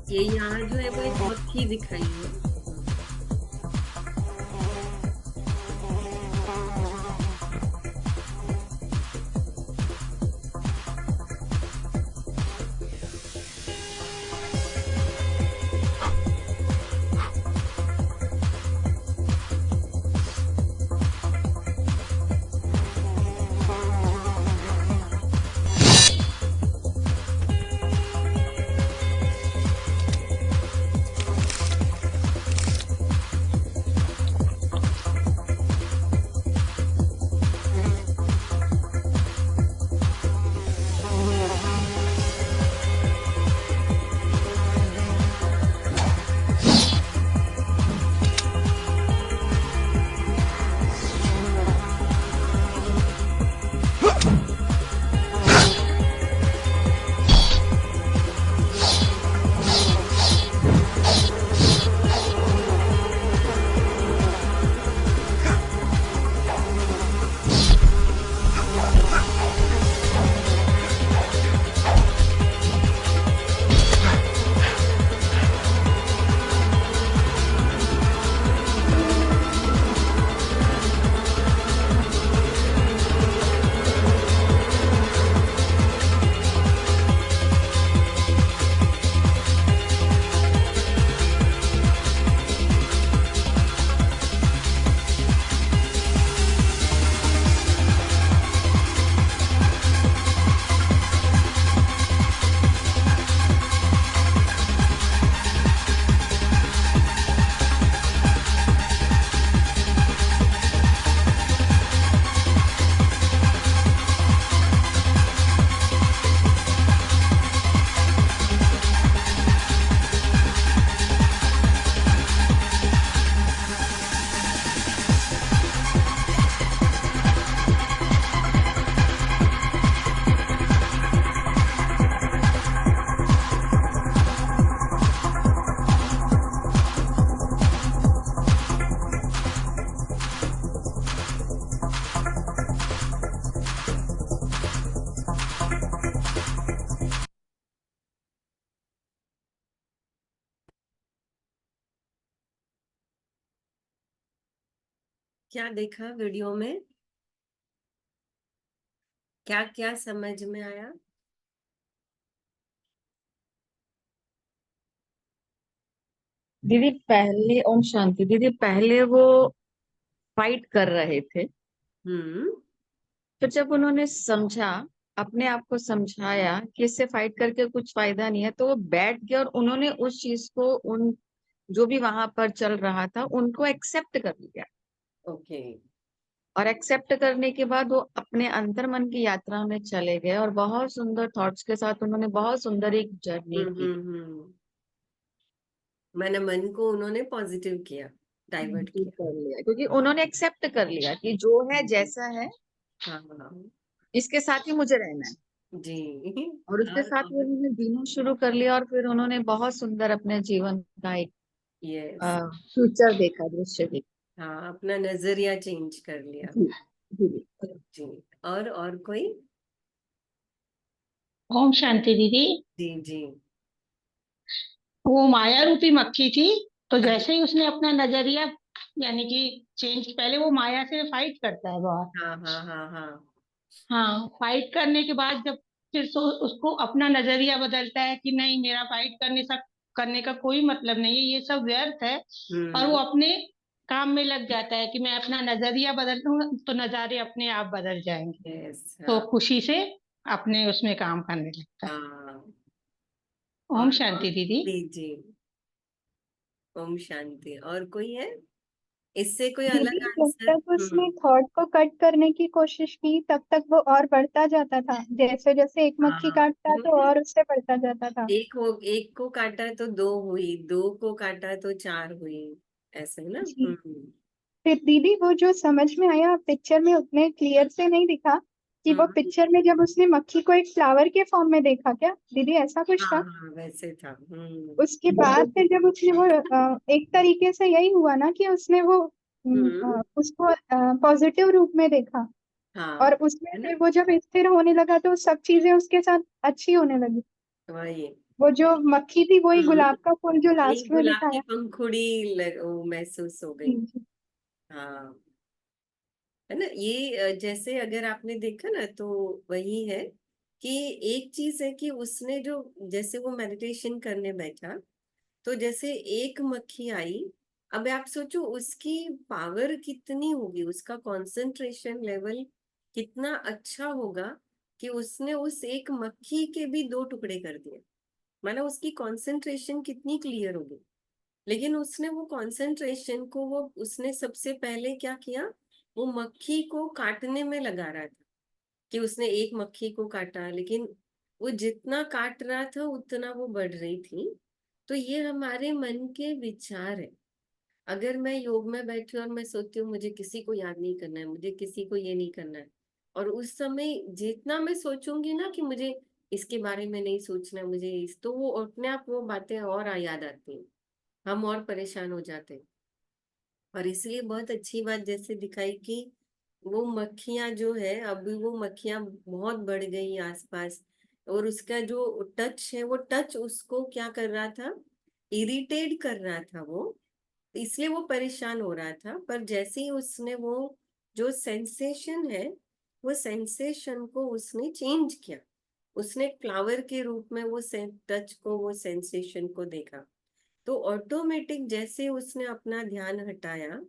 ये यहाँ जो है वो एक मक्खी दिखाई है। क्या देखा वीडियो में, क्या क्या समझ में आया? दीदी पहले, ओम शांति दीदी, पहले वो फाइट कर रहे थे, हम्म। तो जब उन्होंने समझा अपने आप को समझाया कि इससे फाइट करके कुछ फायदा नहीं है, तो वो बैठ गए और उन्होंने उस चीज को, उन जो भी वहां पर चल रहा था उनको एक्सेप्ट कर लिया। ओके। और एक्सेप्ट करने के बाद वो अपने अंतर्मन की यात्रा में चले गए और बहुत सुंदर थॉट्स के साथ उन्होंने बहुत सुंदर एक जर्नी की। मैंने मन को उन्होंने पॉजिटिव किया, डाइवर्ट किया। कर लिया क्योंकि उन्होंने एक्सेप्ट कर लिया कि जो है जैसा है, हाँ हाँ इसके साथ ही मुझे रहना है। जी। और उसके साथ ही उन्होंने जीना शुरू कर लिया और फिर उन्होंने बहुत सुंदर अपने जीवन का एक यस। फ्यूचर देखा, दृश्य देखा। हाँ, अपना नजरिया चेंज कर लिया। जी जी जी। जी। और कोई? ओम शांति दीदी। जी जी। वो माया रूपी मक्खी थी, तो जैसे ही उसने अपना नजरिया यानी कि चेंज, पहले वो माया से फाइट करता है बहुत। हाँ हाँ हाँ हाँ। हाँ, फाइट करने के बाद जब फिर उसको अपना नजरिया बदलता है कि नहीं, मेरा फाइट करने का कोई मतलब नहीं है, ये सब व्यर्थ है। और वो हम्म। अपने काम में लग जाता है कि मैं अपना नजरिया बदलता हूँ तो नजारे अपने आप बदल जाएंगे। यस। तो हाँ खुशी से अपने उसमें काम करने लगता है। हाँ। ओम और शांति दीदी। जी जी। ओम शांति। और कोई है इससे कोई दीदी अलग जब आंसर? तक उसने थॉट को कट करने की कोशिश की तब तक वो और बढ़ता जाता था, जैसे जैसे एक मक्खी हाँ, काटता तो और उससे बढ़ता जाता था। एक को काटा तो दो हुई, दो को काटा तो चार हुई, ऐसे ना। जी। फिर दीदी वो जो समझ में आया पिक्चर में उतने क्लियर से नहीं दिखा कि वो हम्म। पिक्चर में जब उसने मक्खी को एक फ्लावर के फॉर्म में देखा, क्या दीदी ऐसा कुछ हाँ था? हाँ वैसे था। उसके बाद फिर जब उसने वो एक तरीके से यही हुआ ना कि उसने वो हम्म। उसको पॉजिटिव रूप में देखा हाँ, और उसमें है ना। फिर वो जब स्थिर होने लगा तो सब चीजें उसके साथ अच्छी होने लगी। वही। वो जो मक्खी थी वही हम्म। गुलाब का फूल जो एक लास्ट में गुलाब की दिखाया। पंखुड़ी वो महसूस हो जी गई। जी हाँ, है ना। ये जैसे अगर आपने देखा ना तो वही है कि एक चीज है कि उसने जो, जैसे वो मेडिटेशन करने बैठा तो जैसे एक मक्खी आई। अब आप सोचो उसकी पावर कितनी होगी, उसका कंसंट्रेशन लेवल कितना अच्छा होगा कि उसने उस एक मक्खी के भी दो टुकड़े कर दिए। मतलब उसकी कंसंट्रेशन कितनी क्लियर होगी। लेकिन उसने वो कंसंट्रेशन को, वो उसने सबसे पहले क्या किया, वो मक्खी को काटने में लगा रहा था कि उसने एक मक्खी को काटा, लेकिन वो जितना काट रहा था उतना वो बढ़ रही थी। तो ये हमारे मन के विचार है। अगर मैं योग में बैठी हूँ और मैं सोचती हूँ मुझे किसी को याद नहीं करना है, मुझे किसी को ये नहीं करना है, और उस समय जितना मैं सोचूंगी ना कि मुझे इसके बारे में नहीं सोचना है, मुझे तो वो अपने आप वो बातें और याद आती हैं, हम और परेशान हो जाते हैं। और इसलिए बहुत अच्छी बात जैसे दिखाई कि वो मक्खियां जो है, अभी वो मक्खियां बहुत बढ़ गई आसपास, और उसका जो टच है वो टच उसको क्या कर रहा था, इरिटेट कर रहा था वो, इसलिए वो परेशान हो रहा था। पर जैसे ही उसने वो जो सेंसेशन है, वो सेंसेशन को उसने चेंज किया, उसने फ्लावर के रूप में वो टच को, वो सेंसेशन को देखा, तो ऑटोमेटिक जैसे उसने अपना ध्यान हटाया,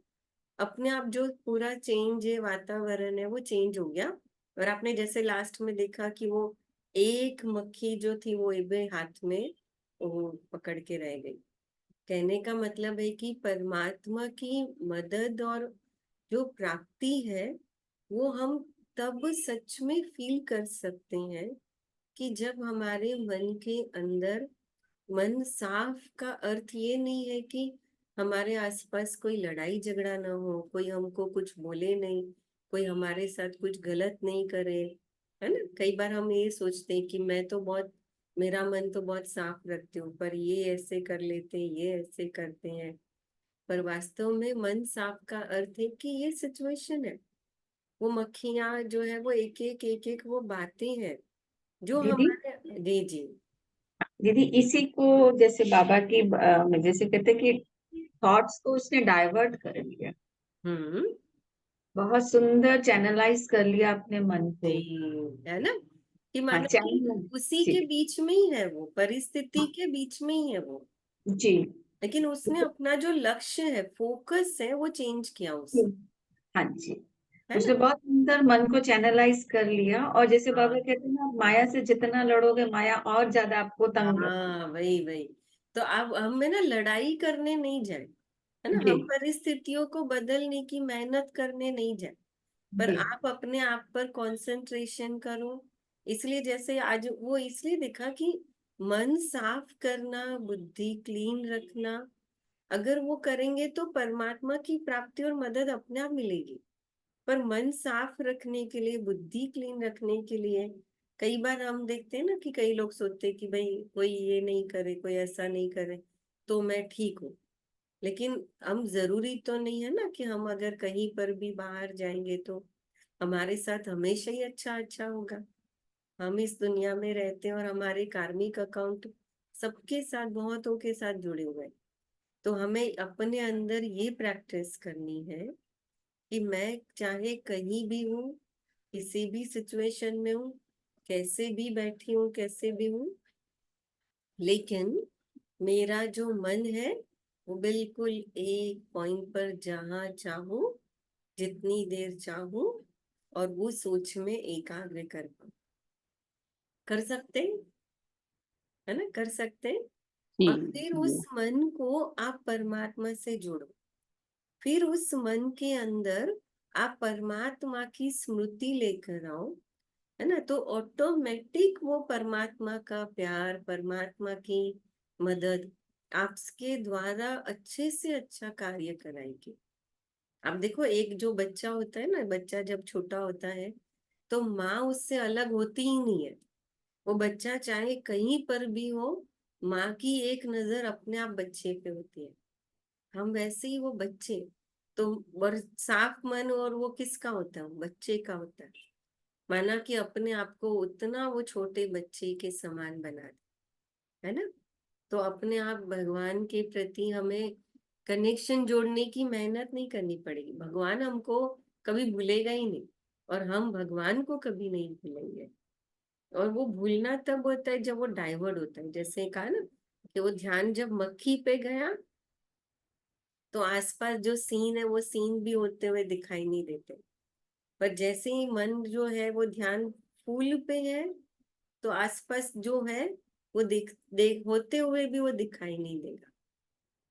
अपने आप जो पूरा चेंज है, वातावरण है वो चेंज हो गया। और आपने जैसे लास्ट में देखा कि वो एक मक्खी जो थी वो एबे हाथ में वो पकड़ के रह गई। कहने का मतलब है कि परमात्मा की मदद और जो प्राप्ति है वो हम तब सच में फील कर सकते हैं कि जब हमारे मन के अंदर, मन साफ का अर्थ ये नहीं है कि हमारे आसपास कोई लड़ाई झगड़ा ना हो, कोई हमको कुछ बोले नहीं, कोई हमारे साथ कुछ गलत नहीं करे, है ना। कई बार हम ये सोचते हैं कि मैं तो बहुत, मेरा मन तो बहुत साफ रखती हूँ, पर ये ऐसे कर लेते हैं, ये ऐसे करते हैं। पर वास्तव में मन साफ का अर्थ है कि ये सिचुएशन है, वो मक्खियां जो है वो एक एक वो बातें हैं जो दीदी हमारे। जी जी। दीदी इसी को जैसे बाबा की जैसे कहते हैं कि थॉट्स को उसने डाइवर्ट कर लिया, हम्म। बहुत सुंदर चैनलाइज कर लिया अपने मन जी, को। है ना, कि हाँ मानो कि चैनल। उसी जी के बीच में ही है, वो परिस्थिति के बीच में ही है वो, जी लेकिन उसने अपना जो लक्ष्य है, फोकस है, वो चेंज किया जी, उसने, हाँ जी। है उसने ना। बहुत सुंदर मन को चैनलाइज कर लिया, और जैसे बाबा हाँ कहते हैं ना, माया से जितना लड़ोगे माया और ज्यादा आपको तंग रखे। हाँ, वही वही। तो अब हमें ना लड़ाई करने नहीं जाए, है ना, जी हम परिस्थितियों को बदलने की मेहनत करने नहीं जाए, पर जी आप अपने आप पर कंसंट्रेशन करो। इसलिए जैसे आज वो इसलिए दिखा कि मन साफ करना, बुद्धि क्लीन रखना, अगर वो करेंगे तो परमात्मा की प्राप्ति और मदद अपने आप मिलेगी। पर मन साफ रखने के लिए, बुद्धि क्लीन रखने के लिए, कई बार हम देखते हैं ना कि कई लोग सोचते हैं कि भाई कोई ये नहीं करे, कोई ऐसा नहीं करे तो मैं ठीक हूँ। लेकिन हम जरूरी तो नहीं है ना कि हम अगर कहीं पर भी बाहर जाएंगे तो हमारे साथ हमेशा ही अच्छा अच्छा होगा। हम इस दुनिया में रहते हैं और हमारे कार्मिक अकाउंट सबके साथ, बहुतों के साथ जुड़े हुए हैं। तो हमें अपने अंदर ये प्रैक्टिस करनी है कि मैं चाहे कहीं भी हूँ, किसी भी सिचुएशन में हूँ, कैसे भी बैठी हूँ, कैसे भी हूँ, लेकिन मेरा जो मन है वो बिल्कुल एक पॉइंट पर जहां चाहूँ, जितनी देर चाहूँ, और वो सोच में एकाग्र कर पाऊँ। कर सकते हैं, है ना, कर सकते हैं। जी और फिर जी। उस मन को आप परमात्मा से जोड़ो। फिर उस मन के अंदर आप परमात्मा की स्मृति लेकर आओ, है ना, तो ऑटोमेटिक वो परमात्मा का प्यार, परमात्मा की मदद आपके द्वारा अच्छे से अच्छा कार्य कराएगी। अब देखो, एक जो बच्चा होता है ना, बच्चा जब छोटा होता है तो माँ उससे अलग होती ही नहीं है। वो बच्चा चाहे कहीं पर भी हो, माँ की एक नजर अपने आप बच्चे पे होती है। हम वैसे ही वो बच्चे, तो साफ मन और वो किसका होता है, बच्चे का होता है। माना कि अपने आप को उतना वो छोटे बच्चे के समान बना दे, है ना। तो अपने आप भगवान के प्रति हमें कनेक्शन जोड़ने की मेहनत नहीं करनी पड़ेगी। भगवान हमको कभी भूलेगा ही नहीं, और हम भगवान को कभी नहीं भूलेंगे। और वो भूलना तब होता है जब वो डाइवर्ट होता है। जैसे कहा ना कि वो ध्यान जब मक्खी पे गया तो आसपास जो सीन है वो सीन भी होते हुए दिखाई नहीं देते। पर जैसे ही मन जो है वो ध्यान फूल पे है, तो आसपास जो है वो दिख देख होते हुए भी वो दिखाई नहीं देगा।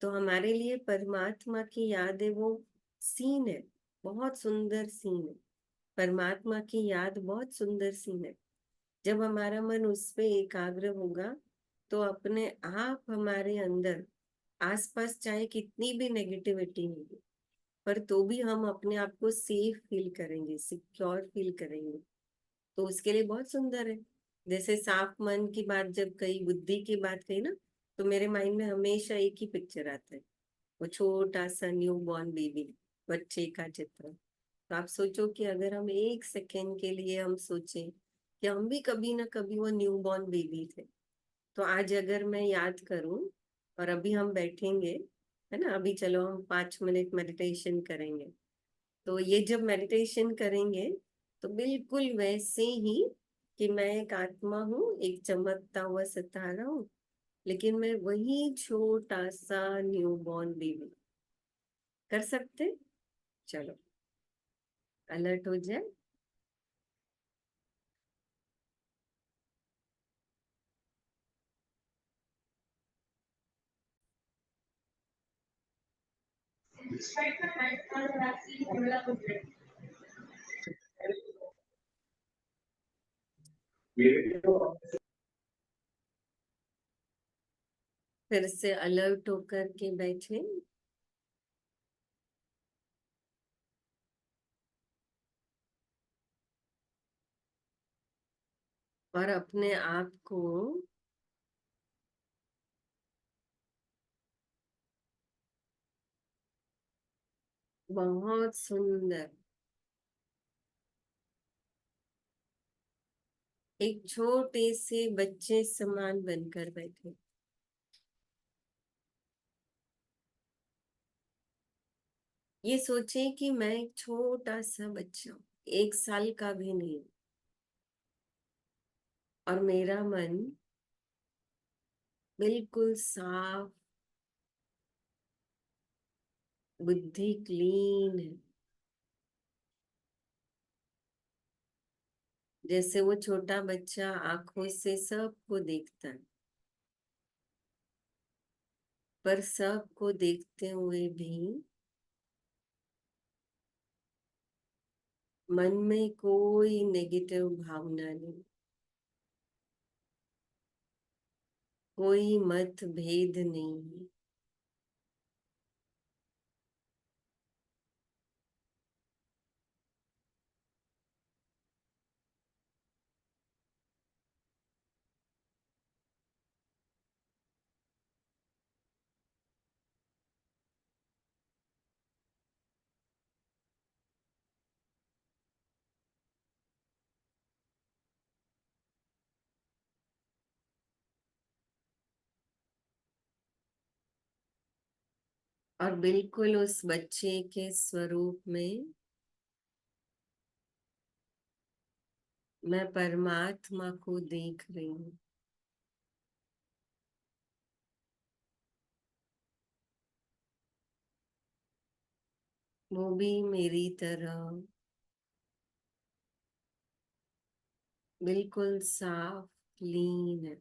तो हमारे लिए परमात्मा की याद है, वो सीन है, बहुत सुंदर सीन है। परमात्मा की याद बहुत सुंदर सीन है। जब हमारा मन उस पे एकाग्र होगा तो अपने आप हमारे अंदर आसपास चाहे कितनी भी नेगेटिविटी होगी, पर तो भी हम अपने आप को सेफ फील करेंगे, सिक्योर फील करेंगे। तो उसके लिए बहुत सुंदर है। जैसे साफ मन की बात जब कही, बुद्धि की बात कही ना, तो मेरे माइंड में हमेशा एक ही पिक्चर आता है, वो छोटा सा न्यू बॉर्न बेबी, बच्चे का चित्र। तो आप सोचो कि अगर हम एक सेकेंड के लिए हम सोचें कि हम भी कभी ना कभी वो न्यू बॉर्न बेबी थे, तो आज अगर मैं याद करूं, और अभी हम बैठेंगे, है ना, अभी चलो हम 5 मिनट मेडिटेशन करेंगे। तो ये जब मेडिटेशन करेंगे तो बिल्कुल वैसे ही कि मैं एक आत्मा हूँ, एक चमकता हुआ सितारा हूँ, लेकिन मैं वही छोटा सा न्यू बॉर्न बेबी। कर सकते, चलो अलर्ट हो जाए। फिर से अलर्ट होकर के बैठे। और अपने आप को बहुत सुंदर एक छोटे से बच्चे समान बनकर बैठे। ये सोचे कि मैं एक छोटा सा बच्चा हूँ, 1 साल का भी नहीं, और मेरा मन बिल्कुल साफ, बुद्धि क्लीन है। जैसे वो छोटा बच्चा आंखों से सबको देखता है, पर सबको देखते हुए भी मन में कोई नेगेटिव भावना नहीं, कोई मतभेद नहीं। और बिल्कुल उस बच्चे के स्वरूप में मैं परमात्मा को देख रही हूँ। वो भी मेरी तरह बिल्कुल साफ, क्लीन है।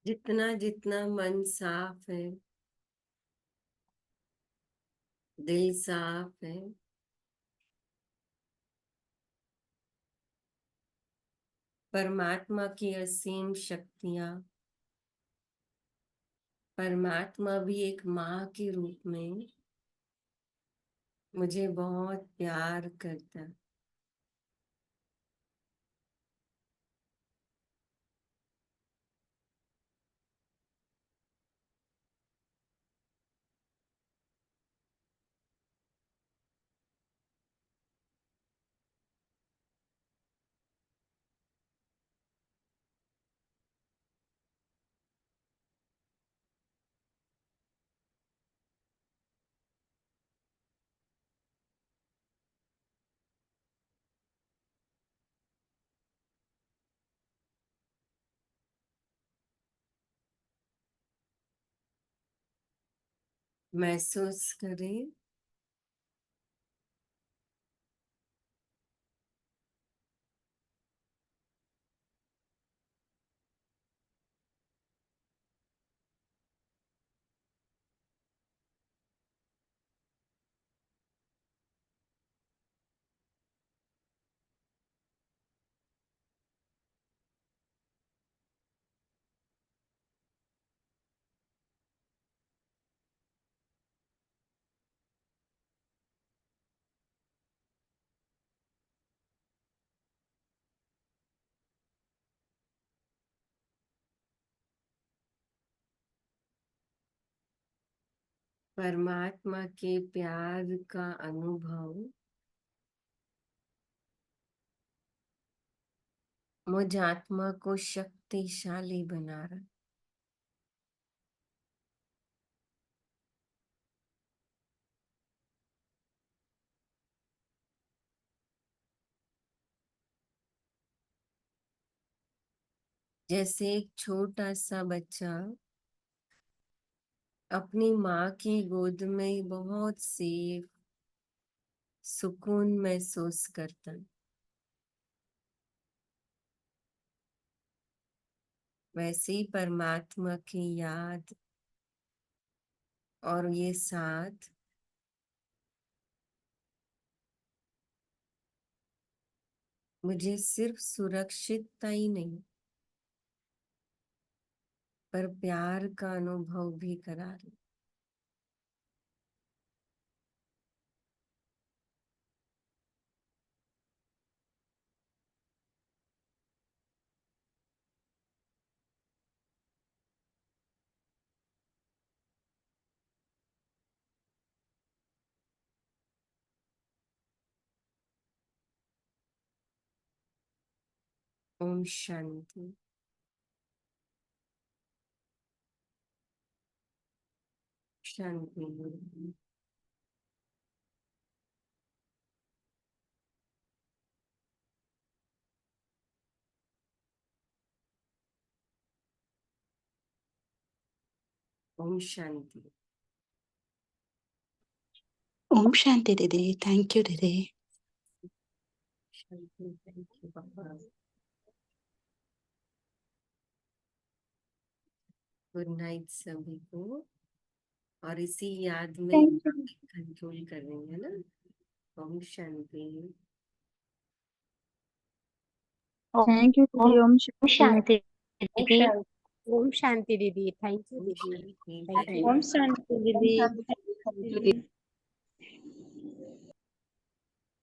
जितना जितना मन साफ है, दिल साफ है, परमात्मा की असीम शक्तियां, परमात्मा भी एक माँ के रूप में मुझे बहुत प्यार करता है। महसूस करें परमात्मा के प्यार का अनुभव मुझ आत्मा को शक्तिशाली बना रहा। जैसे एक छोटा सा बच्चा अपनी माँ की गोद में बहुत सेफ, सुकून महसूस करता है, वैसे ही परमात्मा की याद और ये साथ मुझे सिर्फ सुरक्षितता ही नहीं, पर प्यार का अनुभव भी करा रही। ओम शांति। शांति। ओम शांति। ओम शांति दीदी, थैंक यू दीदी। शांति। थैंक यू पापा। गुड नाइट सभी को। और इसी याद में थैंक यू। कंट्रोल करेंगे ना। ओम शांति। थैंक यू दीदी। ओम शांति दीदी। शांति। ओम शांति दीदी। थैंक यू ओम दीदी। शांति। Thank you. ओम शांति दीदी। शांति दीदी।